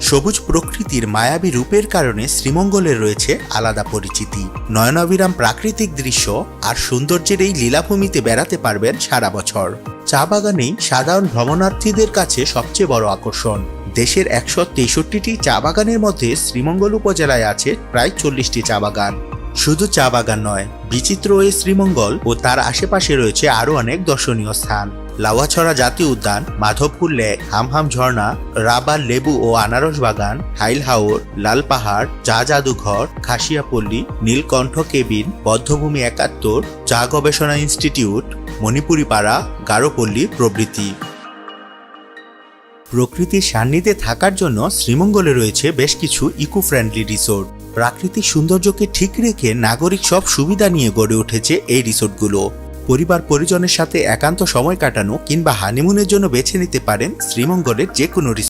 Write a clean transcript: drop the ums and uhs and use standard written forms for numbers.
সবুজ প্রকৃতির মায়াবী রূপের কারণে শ্রীমঙ্গলের রয়েছে আলাদা পরিচিতি। নয়নাভিরাম প্রাকৃতিক দৃশ্য আর সৌন্দর্যের এই লীলাভূমিতে বেড়াতে পারবেন সারা বছর। চা বাগানেই সাধারণ ভ্রমণার্থীদের কাছে সবচেয়ে বড় আকর্ষণ। দেশের 163টি চা বাগানের মধ্যে শ্রীমঙ্গল উপজেলায় আছে প্রায় 40টি চা বাগান। শুধু চা বাগান নয়, বিচিত্র এই শ্রীমঙ্গল ও তার আশেপাশে রয়েছে আরও অনেক দর্শনীয় স্থান। লাউয়াছড়া জাতীয় উদ্যান, মাধবপুর লেক, হামহাম ঝর্ণা, রাবার, লেবু ও আনারস বাগান, হাইল হাওর, লাল পাহাড়, চা জাদুঘর, খাসিয়াপল্লী, নীলকণ্ঠ কেবিন, বদ্ধভূমি 71, চা গবেষণা ইনস্টিটিউট, মণিপুরি পাড়া, গারোপল্লী প্রভৃতি। প্রকৃতির সান্নিধ্যে থাকার জন্য শ্রীমঙ্গলে রয়েছে বেশ কিছু ইকো ফ্রেন্ডলি রিসোর্ট। প্রাকৃতিক সৌন্দর্যকে ঠিক রেখে নাগরিক সব সুবিধা নিয়ে গড়ে উঠেছে এই রিসোর্টগুলো। পরিবার পরিজনের সাথে একান্ত সময় কাটানো কিংবা হানিমুনের জন্য বেছে নিতে পারেন শ্রীমঙ্গলের যে কোনো রিসোর্ট।